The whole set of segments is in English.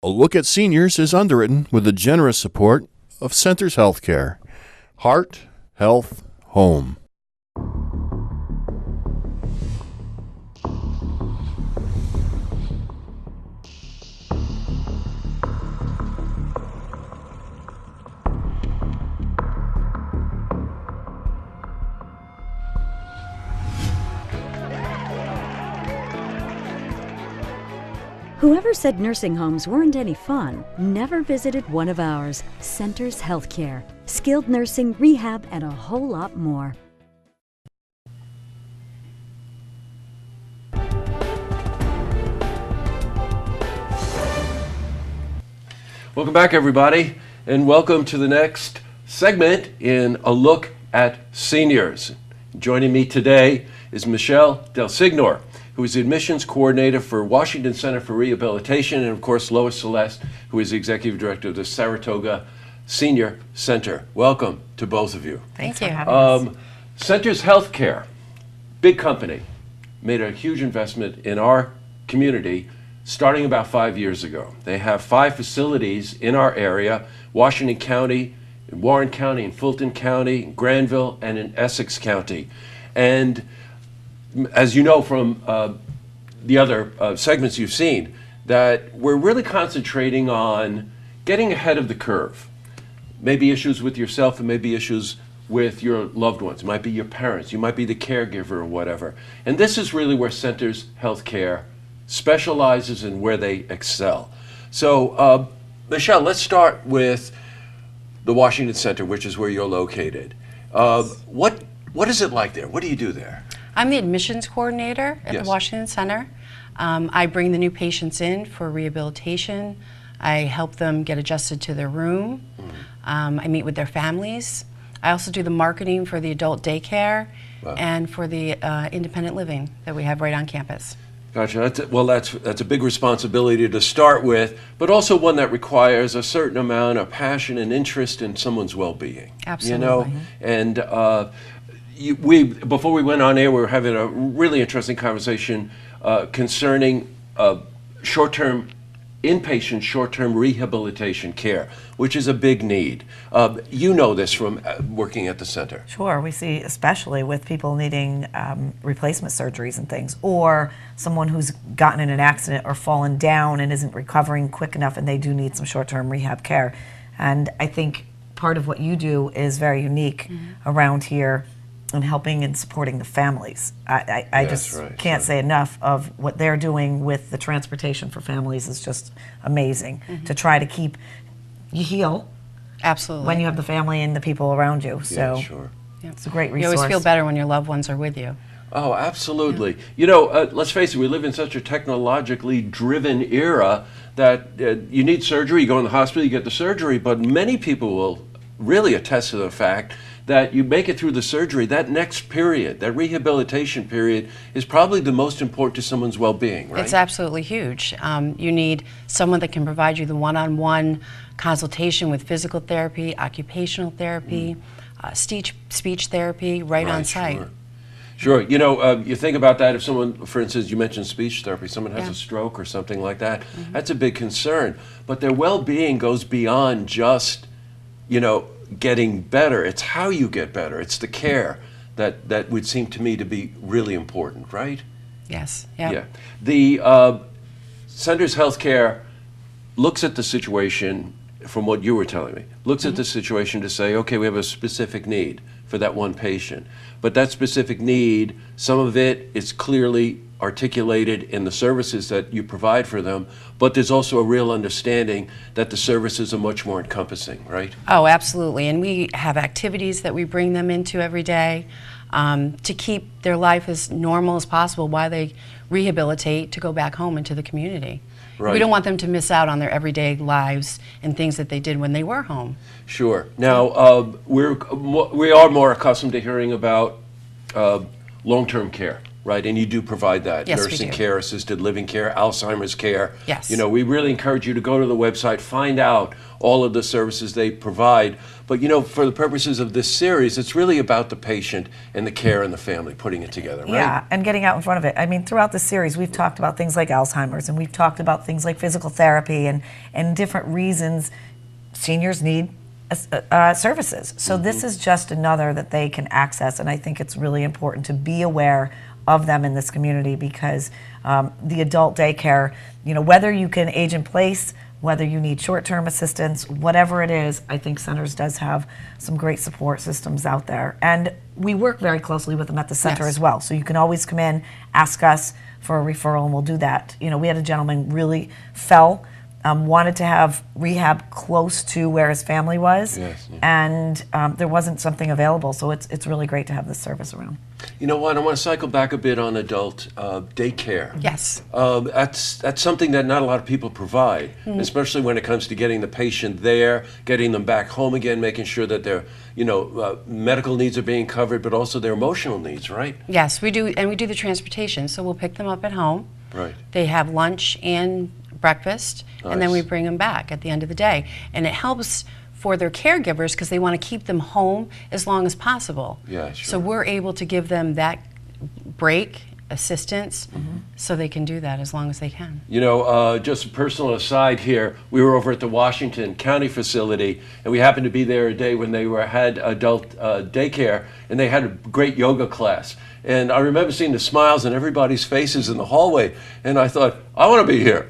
A Look at Seniors is underwritten with the generous support of Centers Healthcare. Heart, Health, Home. Whoever said nursing homes weren't any fun never visited one of ours. Centers Healthcare. Skilled nursing, rehab, and a whole lot more. Welcome back, everybody, and welcome to the next segment in A Look at Seniors. Joining me today is Michelle DelSignore, who is the admissions coordinator for Washington Center for Rehabilitation, and of course Lois Celeste, who is the executive director of the Saratoga Senior Center. Welcome to both of you. Thanks for having us. Centers Healthcare, big company, made a huge investment in our community starting about 5 years ago. They have 5 facilities in our area: Washington County, in Warren County, in Fulton County, in Granville, and in Essex County. And as you know from the other segments you've seen, that we're really concentrating on getting ahead of the curve. Maybe issues with yourself and maybe issues with your loved ones. It might be your parents, you might be the caregiver or whatever. And this is really where Centers Healthcare specializes and where they excel. So Michelle, let's start with the Washington Center, which is where you're located. What is it like there? What do you do there? I'm the admissions coordinator at Yes. the Washington Center. I bring the new patients in for rehabilitation. I help them get adjusted to their room. I memeet with their families. I also do the marketing for the adult daycare and for the independent living that we have right on campus. Gotcha. That's a big responsibility to start with, but also one that requires a certain amount of passion and interest in someone's well-being. Absolutely. You know, and before we went on air, we were having a really interesting conversation concerning inpatient short-term rehabilitation care, which is a big need. You know this from working at the center. Sure, we see especially with people needing replacement surgeries and things, or someone who's gotten in an accident or fallen down and isn't recovering quick enough, and they do need some short-term rehab care. And I think part of what you do is very unique around here and helping and supporting the families. I just can't say enough of what they're doing with the transportation for families is just amazing to try to keep you heal. Absolutely. When you have the family and the people around you. So Yeah, sure. it's a great resource. You always feel better when your loved ones are with you. Oh, absolutely. Yeah. You know, let's face it, we live in such a technologically driven era that you need surgery, you go in the hospital, you get the surgery, but many people will really attest to the fact that you make it through the surgery, that next period, that rehabilitation period, is probably the most important to someone's well-being, right? It's absolutely huge. You need someone that can provide you the one-on-one consultation with physical therapy, occupational therapy, speech therapy right on site. Sure. Sure. You know, you think about that if someone, for instance, you mentioned speech therapy, someone has a stroke or something like that, that's a big concern. But their well-being goes beyond just, you know, getting better. It's how you get better. It's the care that would seem to me to be really important, right? Yes. Yep. Yeah. The Centers Healthcare looks at the situation, from what you were telling me, looks at the situation to say, okay, we have a specific need for that one patient. But that specific need, some of it is clearly articulated in the services that you provide for them, but there's also a real understanding that the services are much more encompassing, right? Oh, absolutely. And we have activities that we bring them into every day to keep their life as normal as possible while they rehabilitate to go back home into the community. Right. We don't want them to miss out on their everyday lives and things that they did when they were home. Sure. Now, we are more accustomed to hearing about long-term care. right? And you do provide that. Yes, we Nursing do. care, assisted living care, Alzheimer's care. Yes. You know, we really encourage you to go to the website, find out all of the services they provide. But, you know, for the purposes of this series, it's really about the patient and the care and the family, putting it together, right? Yeah, and getting out in front of it. I mean, throughout the series, we've talked about things like Alzheimer's, and we've talked about things like physical therapy and different reasons seniors need services. So this is just another that they can access, and I think it's really important to be aware of them in this community because the adult daycare, you know, whether you can age in place, whether you need short-term assistance, whatever it is, I think Centers does have some great support systems out there. And we work very closely with them at the center Yes. as well. So you can always come in, ask us for a referral, and we'll do that. You know, we had a gentleman really fell, wanted to have rehab close to where his family was, Yes, yeah. and there wasn't something available. So it's really great to have this service around. You know what? I want to cycle back a bit on adult daycare. Yes. That's something that not a lot of people provide, especially when it comes to getting the patient there, getting them back home again, making sure that their medical needs are being covered, but also their emotional needs, right? Yes, we do, and we do the transportation. So we'll pick them up at home. Right. They have lunch and breakfast, and then we Nice. bring them back at the end of the day. And it helps for their caregivers because they want to keep them home as long as possible. Yeah, sure. So we're able to give them that break, assistance, so they can do that as long as they can. You know, just a personal aside here, we were over at the Washington County facility, and we happened to be there a day when they had adult daycare, and they had a great yoga class. And I remember seeing the smiles on everybody's faces in the hallway, and I thought, I want to be here.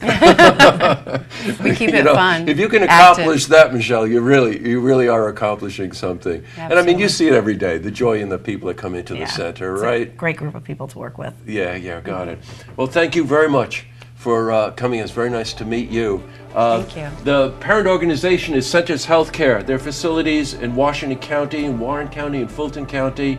We keep You it know, fun. if you can active. accomplish that, Michelle, you really are accomplishing something. And I mean, you Absolutely. see it every day, the joy in the people that come into Yeah, the center, it's a right? great group of people to work with. Yeah, got it. Well, thank you very much for coming. It's very nice to meet you. Thank you. The parent organization is Centers Healthcare. Their facilities in Washington County, in Warren County, in Fulton County,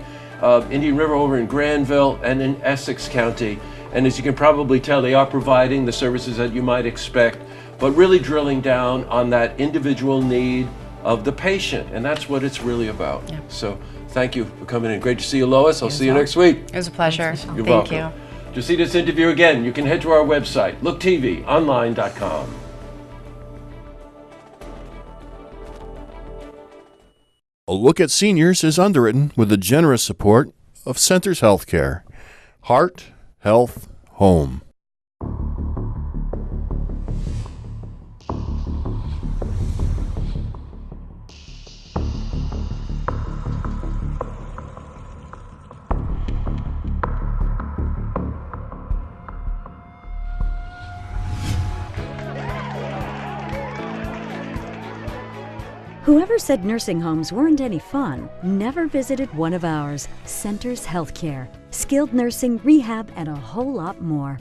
Indian River over in Granville, and in Essex County. And as you can probably tell, they are providing the services that you might expect, but really drilling down on that individual need of the patient. And that's what it's really about. Yeah. So thank you for coming in. Great to see you, Lois. I'll see you well. next week. It was a pleasure. You're Thank welcome. you. To see this interview again, you can head to our website, looktvonline.com. A Look at Seniors is underwritten with the generous support of Centers Healthcare. Heart, Health, Home. Whoever said nursing homes weren't any fun never visited one of ours. Centers Healthcare. Skilled nursing, rehab, and a whole lot more.